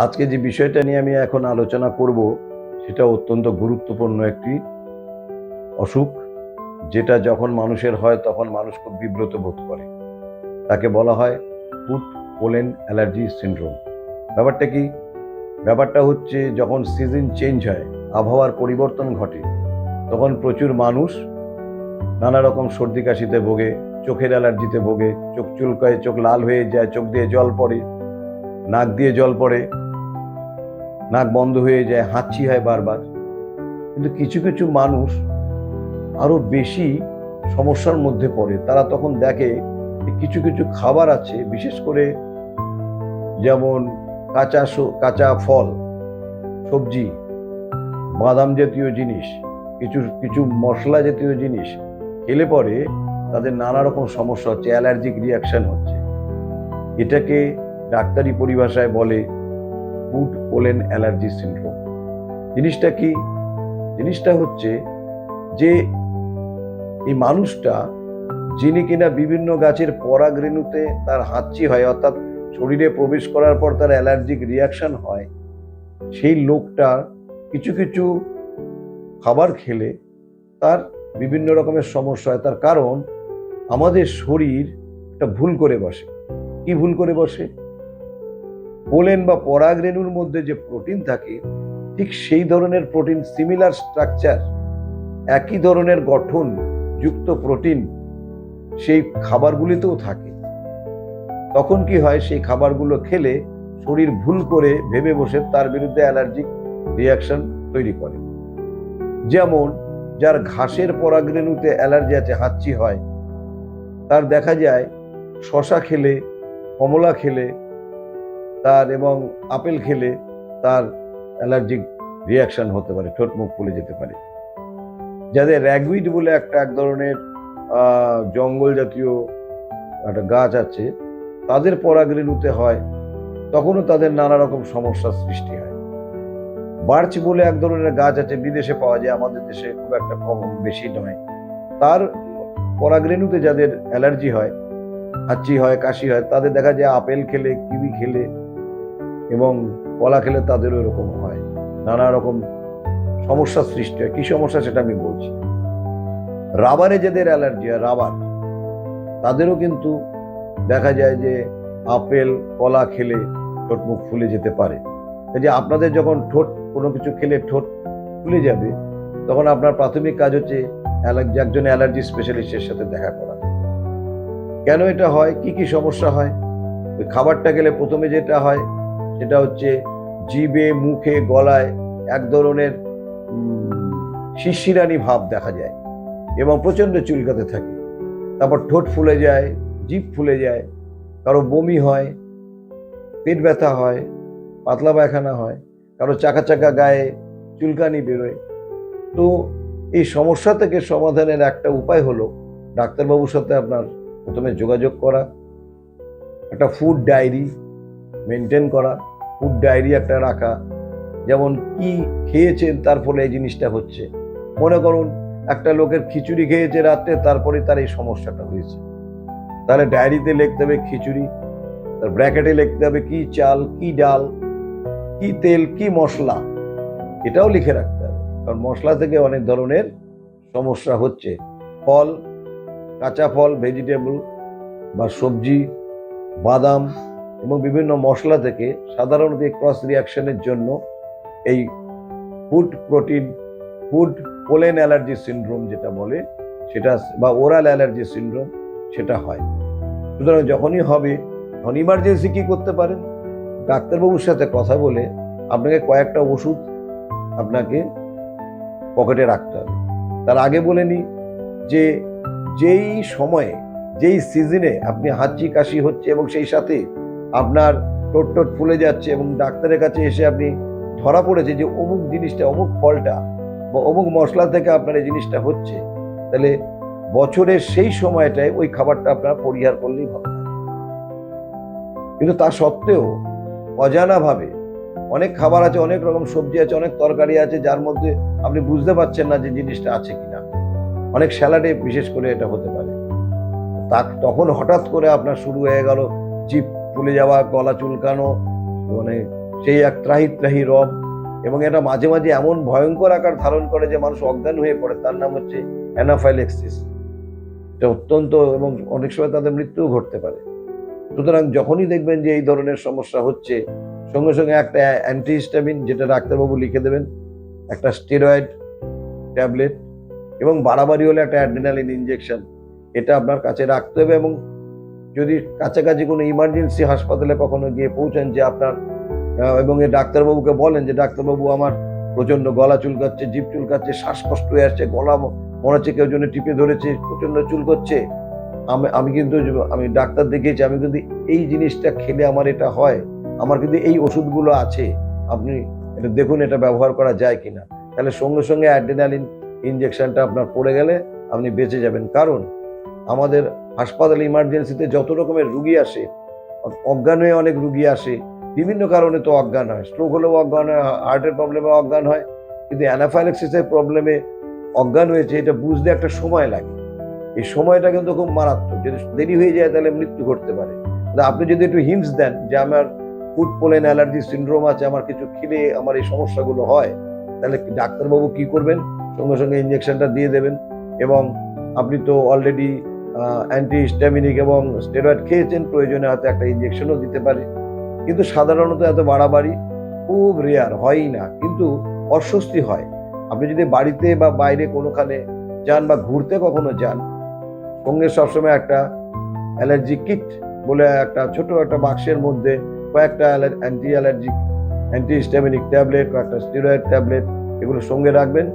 আজকে যে বিষয়টা নিয়ে আমি এখন আলোচনা করব সেটা অত্যন্ত গুরুত্বপূর্ণ একটি অসুখ, যেটা যখন মানুষের হয় তখন মানুষ খুব বিব্রত বোধ করে। তাকে বলা হয় ফুড পোলেন অ্যালার্জি সিনড্রোম। ব্যাপারটা কি? ব্যাপারটা হচ্ছে যখন সিজন চেঞ্জ হয়, আবহাওয়ার পরিবর্তন ঘটে, তখন প্রচুর মানুষ নানা রকম সর্দি কাশিতে ভোগে, চোখের অ্যালার্জিতে ভোগে, চোখ চুলকায়, চোখ লাল হয়ে যায়, চোখ দিয়ে জল পড়ে, নাক দিয়ে জল পড়ে, নাক বন্ধ হয়ে যায়, হাঁচি হয় বারবার। কিন্তু কিছু কিছু মানুষ আরো বেশি সমস্যার মধ্যে পড়ে। তারা তখন দেখে কিছু কিছু খাবার আছে, বিশেষ করে যেমন কাঁচা ফল, সবজি, বাদাম জাতীয় জিনিস, কিছু কিছু মশলা জাতীয় জিনিস খেলে পরে তাদের নানা রকম সমস্যা হচ্ছে, অ্যালার্জিক রিয়াকশন হচ্ছে। এটাকে ডাক্তারি পরিভাষায় বলে ফুড পোলেন অ্যালার্জি সিনড্রোম। জিনিসটা কি? জিনিসটা হচ্ছে যে এই মানুষটা, যিনি কিনা বিভিন্ন গাছের পরাগ রেণুতে তার হাঁচি হয়, অর্থাৎ শরীরে প্রবেশ করার পর তার অ্যালার্জিক রিয়াকশন হয়, সেই লোকটার কিছু কিছু খাবার খেলে তার বিভিন্ন রকমের সমস্যা হয়। তার কারণ আমাদের শরীর একটা ভুল করে বসে। কি ভুল করে বসে? পোলেন বা পরাগ রেণুর মধ্যে যে প্রোটিন থাকে, ঠিক সেই ধরনের প্রোটিন, সিমিলার স্ট্রাকচার, একই ধরনের গঠন যুক্ত প্রোটিন সেই খাবারগুলিতেও থাকে। তখন কি হয়? সেই খাবারগুলো খেলে শরীর ভুল করে ভেবে বসে তার বিরুদ্ধে অ্যালার্জিক রিয়াকশন তৈরি করে। যেমন যার ঘাসের পরাগরেণুতে অ্যালার্জি আছে, হাঁচি হয়, তার দেখা যায় শশা খেলে, কমলা খেলে তার, এবং আপেল খেলে তার অ্যালার্জিক রিয়াকশন হতে পারে, ঠোঁট মুখ ফুলে যেতে পারে। যাদের র্যাগুইড বলে এক ধরনের জঙ্গল জাতীয় একটা গাছ আছে, তাদের পরাগরেণুতে হয়, তখনও তাদের নানা রকম সমস্যার সৃষ্টি হয়। বার্চ বলে এক ধরনের গাছ আছে, বিদেশে পাওয়া যায়, আমাদের দেশে খুব একটা কম বেশি নয়। তার পরাগরেণুতে যাদের অ্যালার্জি হয়, হাঁচি হয়, কাশি হয়, তাদের দেখা যায় আপেল খেলে, কিউই খেলে এবং কলা খেলে তাদেরও এরকম হয়, নানা রকম সমস্যার সৃষ্টি হয়। কি সমস্যা সেটা আমি বলছি। রাবারে যাদের অ্যালার্জি হয়, রাবার, তাদেরও কিন্তু দেখা যায় যে আপেল কলা খেলে ঠোঁট মুখ ফুলে যেতে পারে। এই যে আপনাদের যখন ঠোঁট কোনো কিছু খেলে ঠোঁট ফুলে যাবে, তখন আপনার প্রাথমিক কাজ হচ্ছে একজন অ্যালার্জি স্পেশালিস্টের সাথে দেখা করা। কেন এটা হয়? কি কি সমস্যা হয়? ওই খাবারটা খেলে প্রথমে যেটা হয় সেটা হচ্ছে জিভে, মুখে, গলায় এক ধরনের শিরশিরানি ভাব দেখা যায় এবং প্রচন্ড চুলকাতে থাকে। তারপর ঠোঁট ফুলে যায়, জিভ ফুলে যায়, কারো বমি হয়, পেট ব্যথা হয়, পাতলা পায়খানা হয়, কারো চাকা চাকা গায়ে চুলকানি বেরোয়। তো এই সমস্যা থেকে সমাধানের একটা উপায় হলো ডাক্তারবাবুর সাথে আপনার প্রথমে যোগাযোগ করা, একটা ফুড ডায়েরি মেনটেন করা, ফুড ডায়েরি একটা রাখা, যেমন কি খেয়েছেন তার ফলে এই জিনিসটা হচ্ছে। মনে করুন একটা লোকের খিচুড়ি খেয়েছে রাত্রে, তারপরে তার এই সমস্যাটা হয়েছে, তাহলে ডায়েরিতে লিখতে হবে খিচুড়ি, তার ব্র্যাকেটে লিখতে হবে কি চাল, কি ডাল, কি তেল, কি মশলা, এটাও লিখে রাখতে হবে, কারণ মশলা থেকে অনেক ধরনের সমস্যা হচ্ছে। ফল, কাঁচা ফল, ভেজিটেবল বা সবজি, বাদাম এবং বিভিন্ন মশলা থেকে সাধারণত ক্রস রিয়াকশনের জন্য এই ফুড পোলেন অ্যালার্জি সিনড্রোম যেটা বলে সেটা, বা ওরাল অ্যালার্জি সিনড্রোম, সেটা হয়। সুতরাং যখনই হবে, তখন ইমার্জেন্সি কি করতে পারেন? ডাক্তারবাবুর সাথে কথা বলে আপনাকে কয়েকটা ওষুধ আপনাকে পকেটে রাখতে হবে। তার আগে বলে নিই যে যেই সময়ে, যেই সিজনে আপনি হাঁচি কাশি হচ্ছে এবং সেই সাথে আপনার ঠোঁট ফুলে যাচ্ছে এবং ডাক্তারের কাছে এসে আপনি ধরা পড়েছে যে অমুক জিনিসটা, অমুক ফলটা বা অমুক মশলা থেকে আপনার এই জিনিসটা হচ্ছে, তাহলে বছরের সেই সময়টায় ওই খাবারটা আপনার পরিহার করলেই ভালো। কিন্তু তা সত্ত্বেও অজানাভাবে অনেক খাবার আছে, অনেক রকম সবজি আছে, অনেক তরকারি আছে, যার মধ্যে আপনি বুঝতে পারছেন না যে জিনিসটা আছে কিনা। অনেক স্যালাডে বিশেষ করে এটা হতে পারে। তখন হঠাৎ করে আপনার শুরু হয়ে গেল জিভ ফুলে যাওয়া, গলা চুলকানো, মানে সেই এক ত্রাহি ত্রাহি রব, এবং এটা মাঝে মাঝে এমন ভয়ঙ্কর আকার ধারণ করে যে মানুষ অজ্ঞান হয়ে পড়ে, তার নাম হচ্ছে অ্যানাফাইল্যাক্সিস। এটা অত্যন্ত, এবং অনেক সময় তাদের মৃত্যুও ঘটতে পারে। সুতরাং যখনই দেখবেন যে এই ধরনের সমস্যা হচ্ছে, সঙ্গে সঙ্গে একটা অ্যান্টিহিস্টামিন, যেটা ডাক্তারবাবু লিখে দেবেন, একটা স্টেরয়েড ট্যাবলেট, এবং বাড়াবাড়ি হলে একটা অ্যাড্রিনালিন ইনজেকশন, এটা আপনার কাছে রাখতে হবে। এবং যদি কাছাকাছি কোনো ইমার্জেন্সি হাসপাতালে কখনো গিয়ে পৌঁছান যে আপনার, এবং এই ডাক্তারবাবুকে বলেন যে ডাক্তারবাবু আমার প্রচন্ড গলা চুলকাচ্ছে, জিভ চুলকাচ্ছে, শ্বাসকষ্ট হয়ে আসছে, গলা মনে হচ্ছে কেউ জন্য টিপে ধরেছে, প্রচন্ড চুলকাচ্ছে, আমি কিন্তু, আমি ডাক্তার দেখিয়েছি, আমি কিন্তু এই জিনিসটা খেলে আমার এটা হয়, আমার কিন্তু এই ওষুধগুলো আছে, আপনি এটা দেখুন এটা ব্যবহার করা যায় কিনা। তাহলে সঙ্গে সঙ্গে অ্যাড্রিনালিন ইনজেকশনটা আপনার পড়ে গেলে আপনি বেঁচে যাবেন। কারণ আমাদের হাসপাতালে ইমার্জেন্সিতে যত রকমের রুগী আসে, অজ্ঞান হয়ে অনেক রুগী আসে, বিভিন্ন কারণে তো অজ্ঞান হয়, স্ট্রোক হলেও অজ্ঞান হয়, হার্টের প্রবলেমে অজ্ঞান হয়, কিন্তু অ্যানাফাইল্যাক্সিসের প্রবলেমে অজ্ঞান হয়েছে এটা বুঝতে একটা সময় লাগে। এই সময়টা কিন্তু খুব মারাত্মক, যদি দেরি হয়ে যায় তাহলে মৃত্যু ঘটতে পারে। আপনি যদি একটু হিন্টস দেন যে আমার ফুড পোলেন অ্যালার্জি সিন্ড্রোম আছে, আমার কিছু খেলে আমার এই সমস্যাগুলো হয়, তাহলে ডাক্তারবাবু কি করবেন, সঙ্গে সঙ্গে ইঞ্জেকশনটা দিয়ে দেবেন। এবং আপনি তো অলরেডি অ্যান্টিহিস্টামিনিক এবং স্টেরয়েড খেয়েছেন, প্রয়োজনে হয়তো একটা ইঞ্জেকশনও দিতে পারে। কিন্তু সাধারণত এত বাড়াবাড়ি খুব রেয়ার, হয়ই না, কিন্তু অস্বস্তি হয়। আপনি যদি বাড়িতে বা বাইরে কোনোখানে যান বা ঘুরতে কখনো যান, সঙ্গে সবসময় একটা অ্যালার্জি কিট বলে একটা ছোট একটা বাক্সের মধ্যে কয়েকটা অ্যান্টি অ্যালার্জিক অ্যান্টিহিস্টামিনিক ট্যাবলেট, কয়েকটা স্টেরয়েড ট্যাবলেট, এগুলো সঙ্গে রাখবেন।